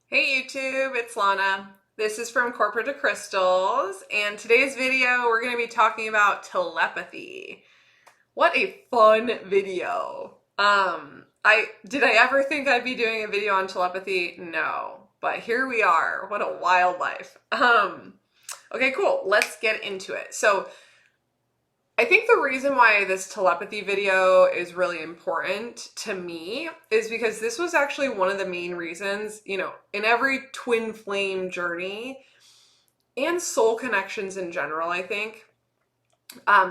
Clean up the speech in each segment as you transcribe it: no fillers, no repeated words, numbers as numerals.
Hey YouTube, it's Lana. This is from Corporate to Crystals, and today's video we're going to be talking about telepathy. What a fun video. I ever think I'd be doing a video on telepathy? No, but here we are. What a wild life. Okay, cool. Let's get into it. So, I think the reason why this telepathy video is really important to me is because this was actually one of the main reasons, in every twin flame journey and soul connections in general, I think,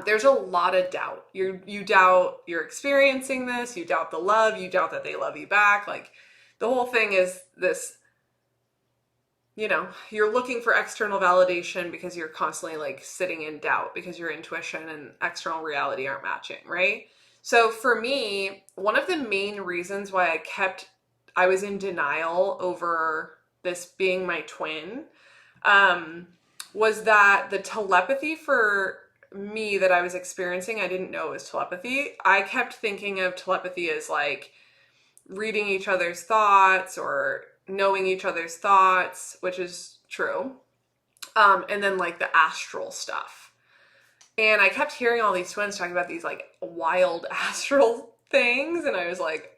there's a lot of doubt. You doubt you're experiencing this, you doubt the love, you doubt that they love you back. Like the whole thing is this, you're looking for external validation because you're constantly like sitting in doubt because your intuition and external reality aren't matching, right? So for me, one of the main reasons why I was in denial over this being my twin, was that the telepathy for me that I was experiencing, I didn't know it was telepathy. I kept thinking of telepathy as like reading each other's thoughts or knowing each other's thoughts, which is true. And then like the astral stuff. And I kept hearing all these twins talking about these like wild astral things. And I was like,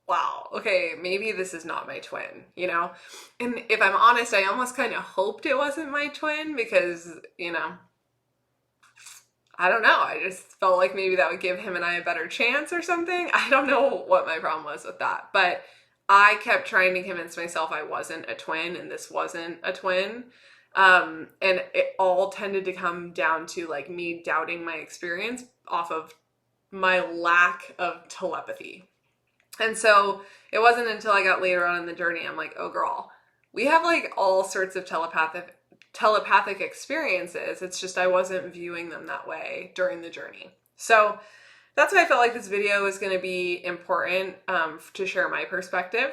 wow, okay, maybe this is not my twin, And if I'm honest, I almost kind of hoped it wasn't my twin because, I don't know. I just felt like maybe that would give him and I a better chance or something. I don't know what my problem was with that. But I kept trying to convince myself I wasn't a twin and this wasn't a twin. And it all tended to come down to like me doubting my experience off of my lack of telepathy. And so it wasn't until I got later on in the journey, I'm like, oh girl, we have like all sorts of telepathic experiences. It's just I wasn't viewing them that way during the journey. So that's why I felt like this video is going to be important, to share my perspective.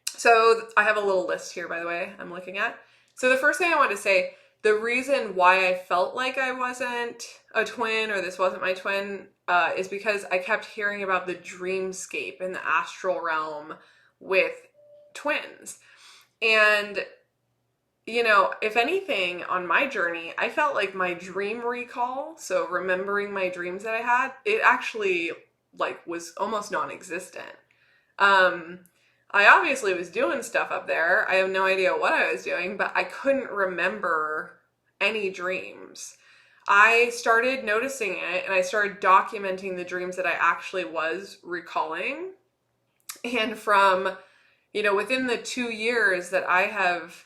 So I have a little list here, by the way, I'm looking at. So the first thing I want to say, the reason why I felt like I wasn't a twin or this wasn't my twin, is because I kept hearing about the dreamscape and the astral realm with twins. And if anything, on my journey, I felt like my dream recall, so remembering my dreams that I had, it actually like was almost non-existent. I obviously was doing stuff up there. I have no idea what I was doing, but I couldn't remember any dreams. I started noticing it and I started documenting the dreams that I actually was recalling. And from, within the 2 years that I have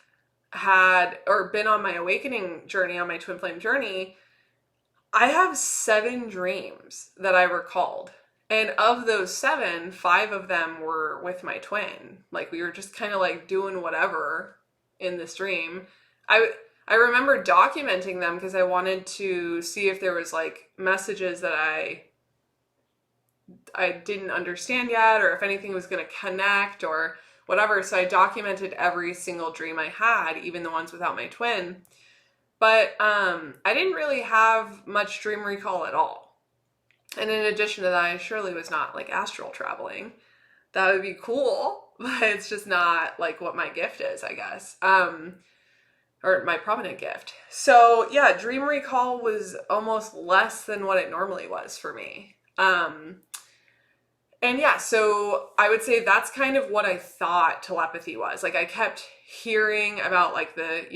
had or been on my awakening journey, on my twin flame journey, I have 7 dreams that I recalled. And of those 7, 5 of them were with my twin. Like we were just kind of like doing whatever in this dream. I remember documenting them because I wanted to see if there was like messages that I didn't understand yet, or if anything was going to connect or whatever. So I documented every single dream I had, even the ones without my twin. But I didn't really have much dream recall at all. And in addition to that, I surely was not like astral traveling. That would be cool, but it's just not like what my gift is, I guess. Or my prominent gift. So yeah, dream recall was almost less than what it normally was for me. And yeah, so I would say that's kind of what I thought telepathy was. Like I kept hearing about like the,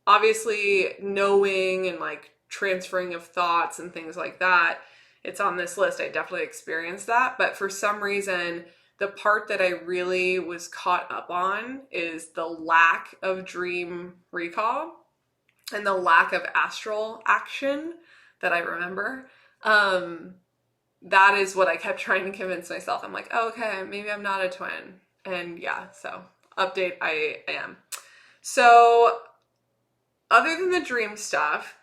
obviously knowing and like transferring of thoughts and things like that. It's on this list. I definitely experienced that. But for some reason, the part that I really was caught up on is the lack of dream recall and the lack of astral action that I remember. That is what I kept trying to convince myself. I'm like, oh, okay, maybe I'm not a twin. And yeah, so update, I am. So other than the dream stuff,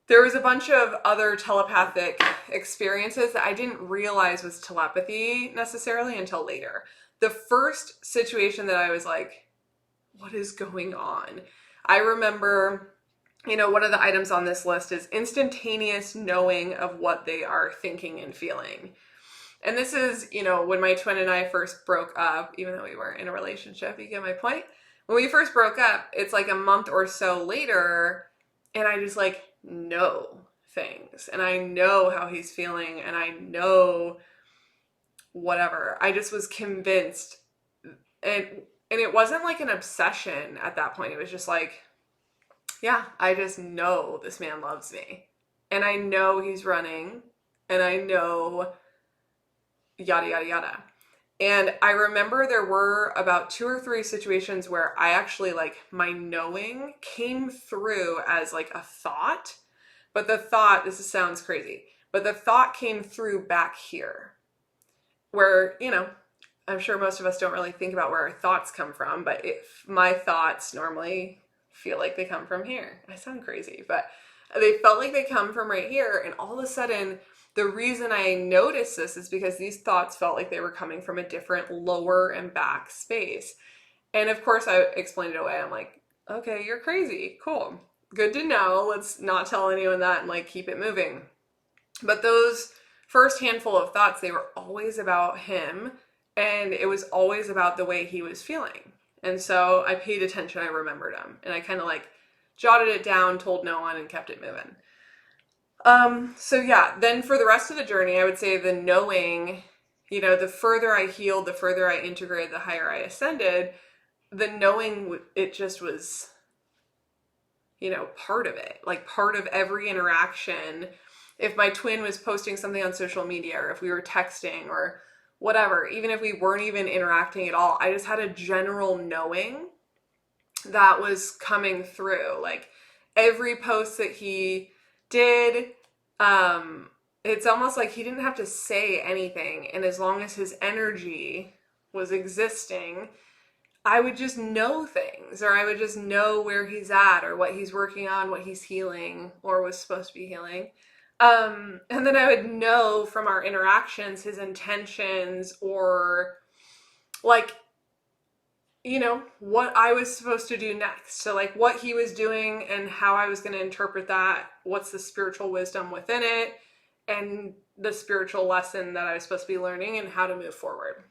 there was a bunch of other telepathic experiences that I didn't realize was telepathy necessarily until later. The first situation that I was like, what is going on? I remember, one of the items on this list is instantaneous knowing of what they are thinking and feeling. And this is, you know, when my twin and I first broke up, even though we weren't in a relationship, you get my point? When we first broke up, it's like a month or so later, and I just like know things, and I know how he's feeling, and I know whatever. I just was convinced, and it wasn't like an obsession at that point. It was just like, yeah, I just know this man loves me, and I know he's running, and I know yada yada yada. And I remember there were about 2 or 3 situations where I actually, like, my knowing came through as like a thought, but the thought, this sounds crazy, but the thought came through back here, where, you know, I'm sure most of us don't really think about where our thoughts come from, but if my thoughts normally feel like they come from here. I sound crazy, but they felt like they come from right here. And all of a sudden, the reason I noticed this is because these thoughts felt like they were coming from a different lower and back space. And of course, I explained it away. I'm like, okay, you're crazy. Cool. Good to know. Let's not tell anyone that and like keep it moving. But those first handful of thoughts, they were always about him, and it was always about the way he was feeling. And so I paid attention, I remembered him, and I kind of like jotted it down, told no one, and kept it moving. So yeah, then for the rest of the journey, I would say the knowing, you know, the further I healed, the further I integrated, the higher I ascended, the knowing, it just was, you know, part of it, like part of every interaction. If my twin was posting something on social media, or if we were texting or whatever, even if we weren't even interacting at all, I just had a general knowing that was coming through. Like every post that he did, it's almost like he didn't have to say anything. And as long as his energy was existing, I would just know things, or I would just know where he's at, or what he's working on, what he's healing, or was supposed to be healing. And then I would know from our interactions his intentions, or like, you know, what I was supposed to do next. So like what he was doing and how I was going to interpret that, what's the spiritual wisdom within it, and the spiritual lesson that I was supposed to be learning, and how to move forward.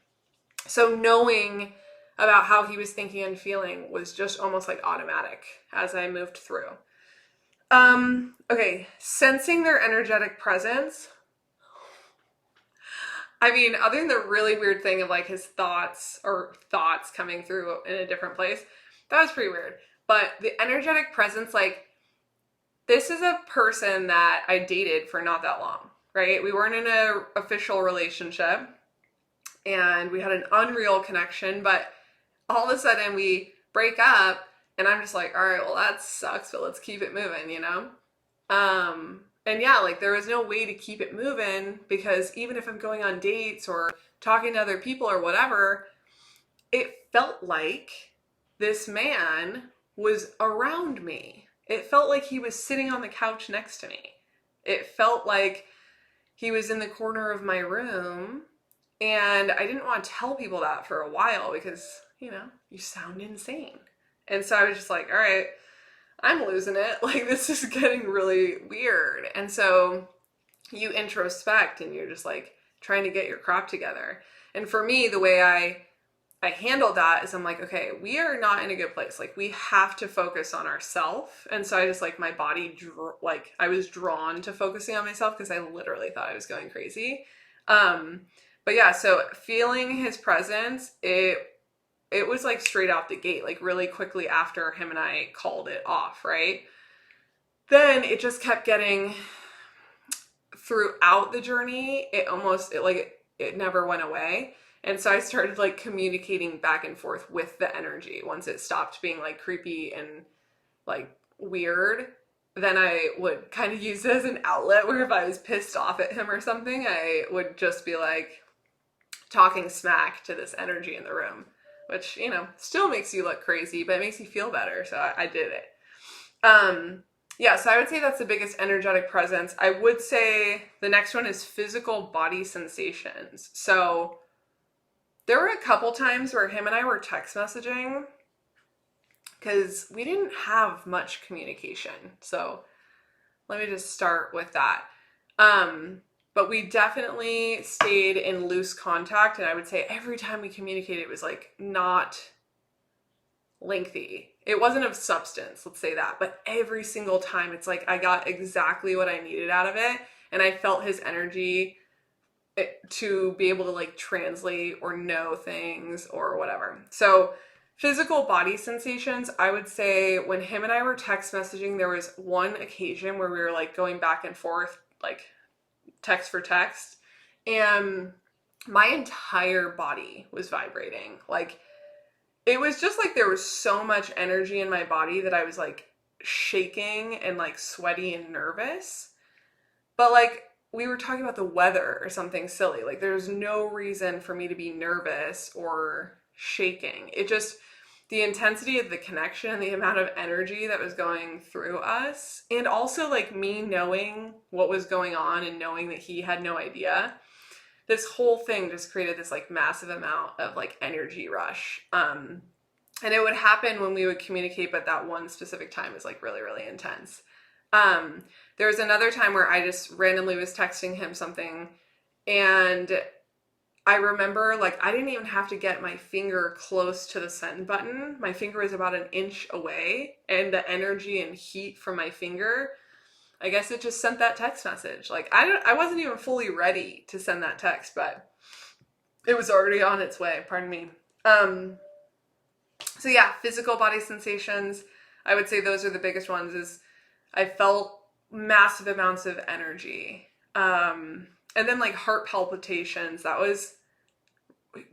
So knowing about how he was thinking and feeling was just almost like automatic as I moved through. Okay, sensing their energetic presence. I mean, other than the really weird thing of like his thoughts coming through in a different place, that was pretty weird. But the energetic presence, like, this is a person that I dated for not that long, right? We weren't in an official relationship, and we had an unreal connection, but all of a sudden we break up, and I'm just like, all right, well, that sucks, but let's keep it moving, you know? And yeah, like there was no way to keep it moving, because even if I'm going on dates or talking to other people or whatever, it felt like this man was around me. It felt like he was sitting on the couch next to me. It felt like he was in the corner of my room, and I didn't want to tell people that for a while because, you know, you sound insane. And so I was just like, all right, I'm losing it. Like, this is getting really weird. And so you introspect, and you're just like trying to get your crap together. And for me, the way I handled that is I'm like, okay, we are not in a good place. Like, we have to focus on ourselves. And so I just like, my body, I was drawn to focusing on myself because I literally thought I was going crazy. But yeah, so feeling his presence, it was like straight out the gate, like really quickly after him and I called it off, right? Then it just kept getting, throughout the journey, it never went away. And so I started like communicating back and forth with the energy. Once it stopped being like creepy and like weird, then I would kind of use it as an outlet, where if I was pissed off at him or something, I would just be like talking smack to this energy in the room, which, you know, still makes you look crazy, but it makes you feel better. So I did it. Yeah, so I would say that's the biggest energetic presence. I would say the next one is physical body sensations. So there were a couple times where him and I were text messaging because we didn't have much communication. So let me just start with that. But we definitely stayed in loose contact, and I would say every time we communicated, it was like not lengthy. It wasn't of substance, let's say that, but every single time it's like I got exactly what I needed out of it, and I felt his energy to be able to like translate or know things or whatever. So physical body sensations, I would say when him and I were text messaging, there was one occasion where we were like going back and forth, like text for text, and my entire body was vibrating. Like it was just like there was so much energy in my body that I was like shaking and like sweaty and nervous. But like we were talking about the weather or something silly. Like there's no reason for me to be nervous or shaking. It just, the intensity of the connection and the amount of energy that was going through us, and also like me knowing what was going on and knowing that he had no idea, this whole thing just created this like massive amount of like energy rush. And it would happen when we would communicate, but that one specific time is like really, really intense. There was another time where I just randomly was texting him something, and I remember like I didn't even have to get my finger close to the send button. My finger was about an inch away, and the energy and heat from my finger, I guess it just sent that text message. Like I wasn't even fully ready to send that text, but it was already on its way. Pardon me. So yeah, physical body sensations, I would say those are the biggest ones. Is I felt massive amounts of energy. And then like heart palpitations, that was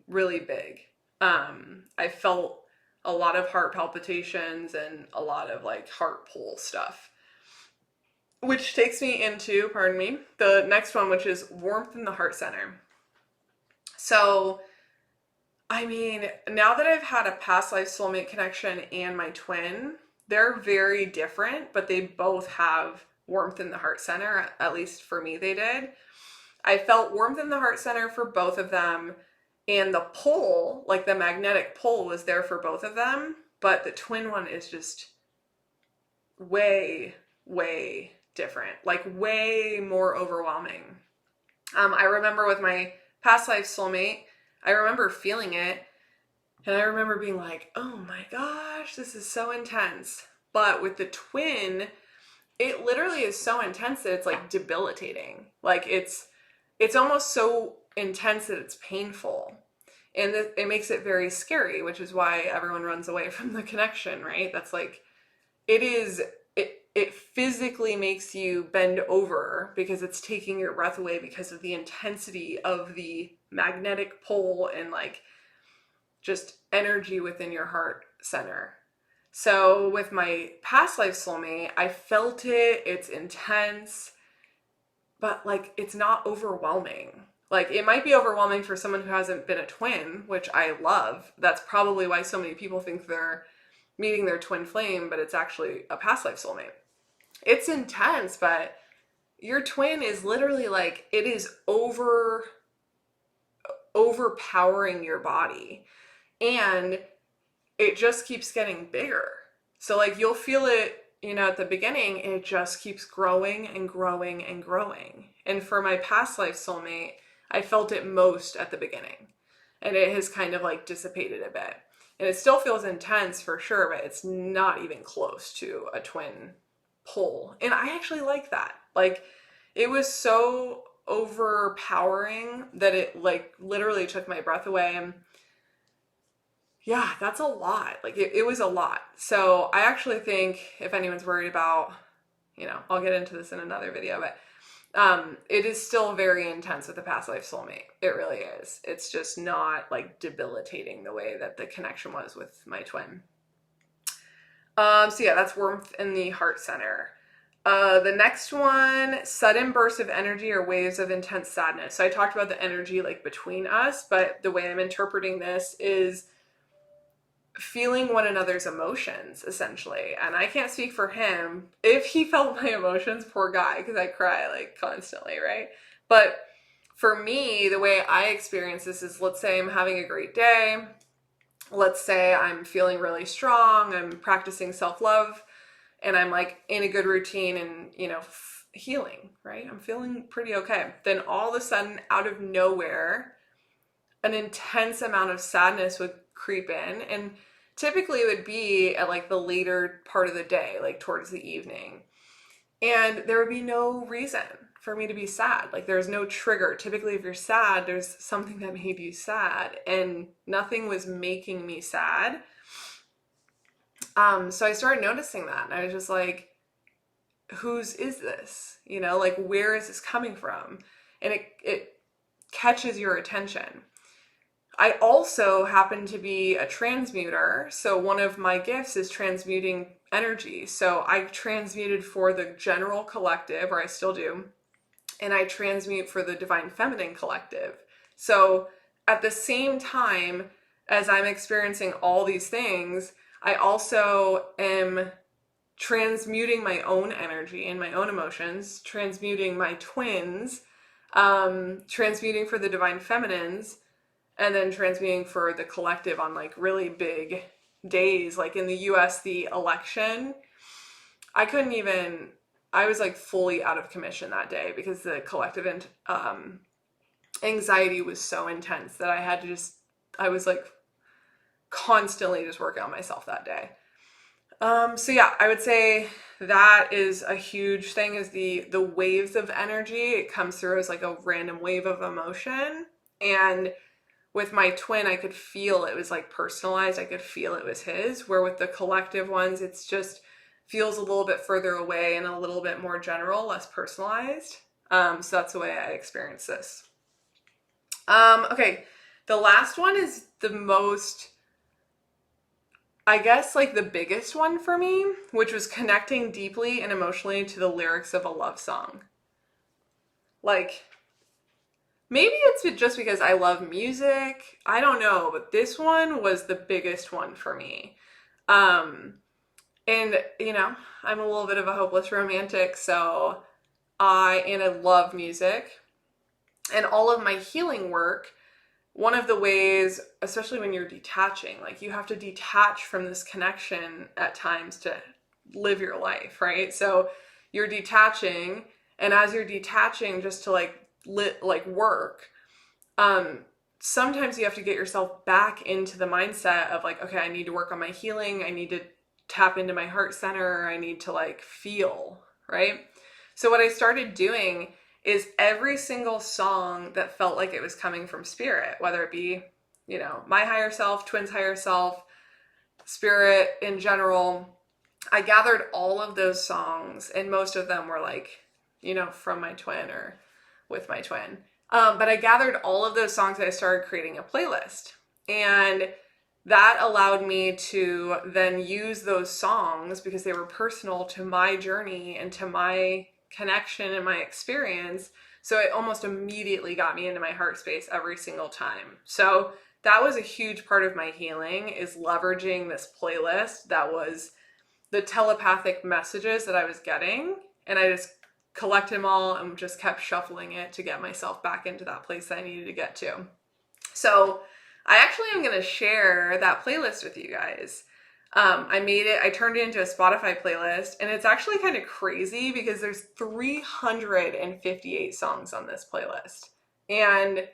really big. I felt a lot of heart palpitations and a lot of like heart pull stuff. Which takes me into, pardon me, the next one, which is warmth in the heart center. So, I mean, now that I've had a past life soulmate connection and my twin, they're very different, but they both have warmth in the heart center. At least for me, they did. I felt warmth in the heart center for both of them, and the pull, like the magnetic pull, was there for both of them, but the twin one is just way, way different, like way more overwhelming. I remember with my past life soulmate, I remember feeling it, and I remember being like, oh my gosh, this is so intense. But with the twin, it literally is so intense that it's like debilitating. Like it's almost so intense that it's painful. And it makes it very scary, which is why everyone runs away from the connection, right? That's like, it physically makes you bend over because it's taking your breath away because of the intensity of the magnetic pull and like just energy within your heart center. So with my past life soulmate, I felt it, it's intense, but like it's not overwhelming. Like it might be overwhelming for someone who hasn't been a twin, which I love. That's probably why so many people think they're meeting their twin flame, but it's actually a past life soulmate. It's intense, but your twin is literally like, it is overpowering your body, and it just keeps getting bigger. So like you'll feel it, you know, at the beginning, and it just keeps growing and growing and growing. And for my past life soulmate, I felt it most at the beginning, and it has kind of like dissipated a bit. And it still feels intense for sure, but it's not even close to a twin pull. And I actually like that. Like it was so overpowering that it like literally took my breath away. And yeah, that's a lot. Like it was a lot. So I actually think if anyone's worried about, you know, I'll get into this in another video, but it is still very intense with the past life soulmate. It really is. It's just not like debilitating the way that the connection was with my twin. So yeah, that's warmth in the heart center. The next one, sudden bursts of energy or waves of intense sadness. So I talked about the energy like between us, but the way I'm interpreting this is feeling one another's emotions, essentially. And I can't speak for him. If he felt my emotions, poor guy, because I cry like constantly, right? But for me, the way I experience this is, let's say I'm having a great day. Let's say I'm feeling really strong. I'm practicing self-love, and I'm like in a good routine, and, you know, healing, right? I'm feeling pretty okay. Then all of a sudden, out of nowhere, an intense amount of sadness would creep in. And typically it would be at like the later part of the day, like towards the evening. And there would be no reason for me to be sad. Like there's no trigger. Typically, if you're sad, there's something that made you sad, and nothing was making me sad. So I started noticing that, and I was just like, whose is this? You know, like, where is this coming from? And it catches your attention. I also happen to be a transmuter. So one of my gifts is transmuting energy. So I transmuted for the general collective, or I still do, and I transmute for the divine feminine collective. So at the same time as I'm experiencing all these things, I also am transmuting my own energy and my own emotions, transmuting my twins, transmuting for the divine feminines, and then transmuting for the collective on like really big days. Like in the US, the election, I was like fully out of commission that day because the collective anxiety was so intense that I was like constantly just working on myself that day. So yeah, I would say that is a huge thing, is the waves of energy. It comes through as like a random wave of emotion. And with my twin, I could feel it was like personalized. I could feel it was his, where with the collective ones, it's just feels a little bit further away and a little bit more general, less personalized. So that's the way I experience this. Okay, the last one is the most, I guess, like the biggest one for me, which was connecting deeply and emotionally to the lyrics of a love song. Like, maybe it's just because I love music. I don't know, but this one was the biggest one for me. And, you know, I'm a little bit of a hopeless romantic, so I love music. And all of my healing work, one of the ways, especially when you're detaching, like you have to detach from this connection at times to live your life, right? So you're detaching, and as you're detaching just to like work, sometimes you have to get yourself back into the mindset of like, okay, I need to work on my healing. I need to tap into my heart center. I need to like feel, right? So what I started doing is every single song that felt like it was coming from spirit, whether it be, you know, my higher self, twins higher self, spirit in general, I gathered all of those songs, and most of them were like, you know, from my twin or with my twin. But I gathered all of those songs and I started creating a playlist. And that allowed me to then use those songs because they were personal to my journey and to my connection and my experience. So it almost immediately got me into my heart space every single time. So that was a huge part of my healing, is leveraging this playlist that was the telepathic messages that I was getting. And I just collected them all and just kept shuffling it to get myself back into that place that I needed to get to. So I actually am going to share that playlist with you guys. I turned it into a Spotify playlist, and it's actually kind of crazy because there's 358 songs on this playlist. And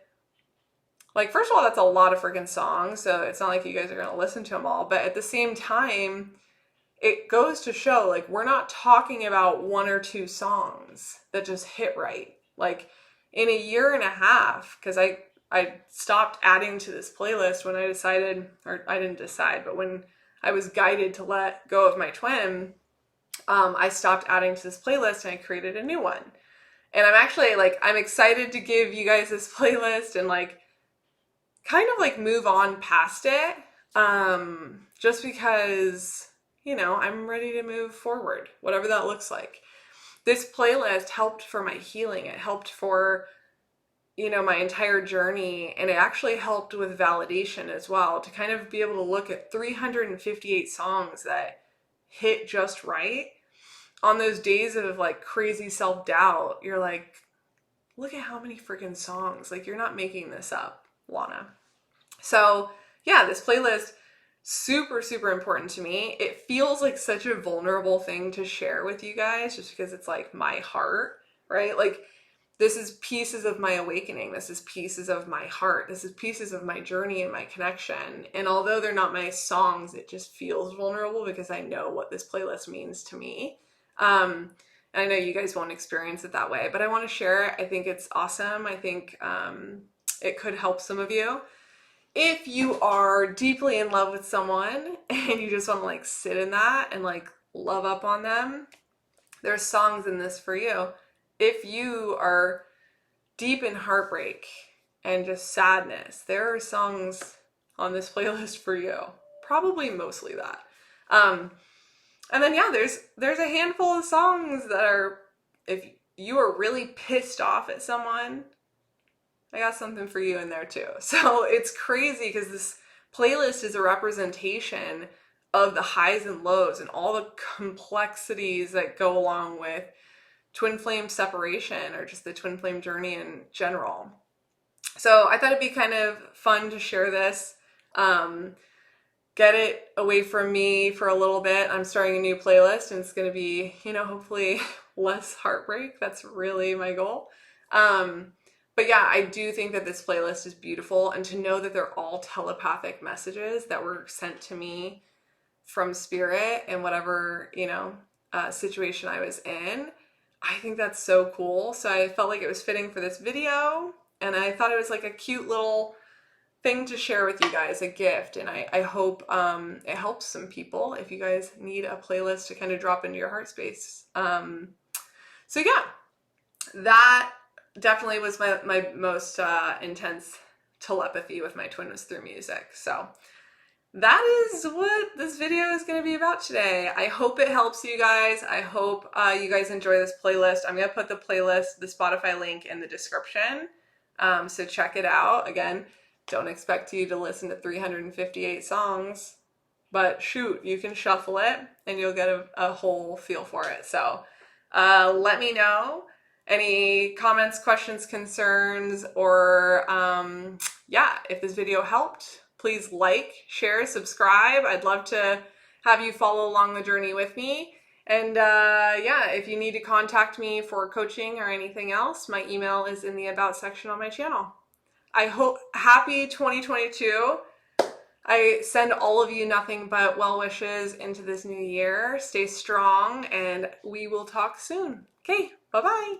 like, first of all, that's a lot of freaking songs. So it's not like you guys are going to listen to them all, but at the same time, it goes to show, like, we're not talking about one or two songs that just hit right. Like, in a year and a half, because I stopped adding to this playlist when I decided, or I didn't decide, but when I was guided to let go of my twin, I stopped adding to this playlist and I created a new one. And I'm excited to give you guys this playlist and like kind of like move on past it. Just because, you know, I'm ready to move forward, whatever that looks like. This playlist helped for my healing. It helped for, you know, my entire journey, and it actually helped with validation as well, to kind of be able to look at 358 songs that hit just right. On those days of like crazy self-doubt, you're like, look at how many freaking songs. Like, you're not making this up, Lana. So yeah, this playlist super, super important to me. It feels like such a vulnerable thing to share with you guys just because it's like my heart, right? Like, this is pieces of my awakening. This is pieces of my heart. This is pieces of my journey and my connection. And although they're not my songs, it just feels vulnerable because I know what this playlist means to me. And I know you guys won't experience it that way, but I want to share it. I think it's awesome. I think it could help some of you. If you are deeply in love with someone and you just want to like sit in that and like love up on them, there's songs in this for you. If you are deep in heartbreak and just sadness, there are songs on this playlist for you. Probably mostly that. And then yeah, there's a handful of songs that are, if you are really pissed off at someone, I got something for you in there too. So it's crazy because this playlist is a representation of the highs and lows and all the complexities that go along with twin flame separation or just the twin flame journey in general. So I thought it'd be kind of fun to share this. Get it away from me for a little bit. I'm starting a new playlist and it's going to be, hopefully less heartbreak. That's really my goal. But yeah, I do think that this playlist is beautiful, and to know that they're all telepathic messages that were sent to me from spirit in whatever, situation I was in. I think that's so cool. So I felt like it was fitting for this video, and I thought it was like a cute little thing to share with you guys, a gift. And I hope it helps some people if you guys need a playlist to kind of drop into your heart space. So yeah, that definitely was my most intense telepathy with my twin, was through music. So that is what this video is going to be about today. I hope it helps you guys. I hope you guys enjoy this playlist. I'm going to put the playlist, the Spotify link, in the description. So check it out. Again, don't expect you to listen to 358 songs, but shoot, you can shuffle it and you'll get a whole feel for it. So let me know any comments, questions, concerns, or if this video helped. Please like, share, subscribe. I'd love to have you follow along the journey with me. And if you need to contact me for coaching or anything else, my email is in the About section on my channel. I hope, happy 2022. I send all of you nothing but well wishes into this new year. Stay strong, and we will talk soon. Okay, bye-bye.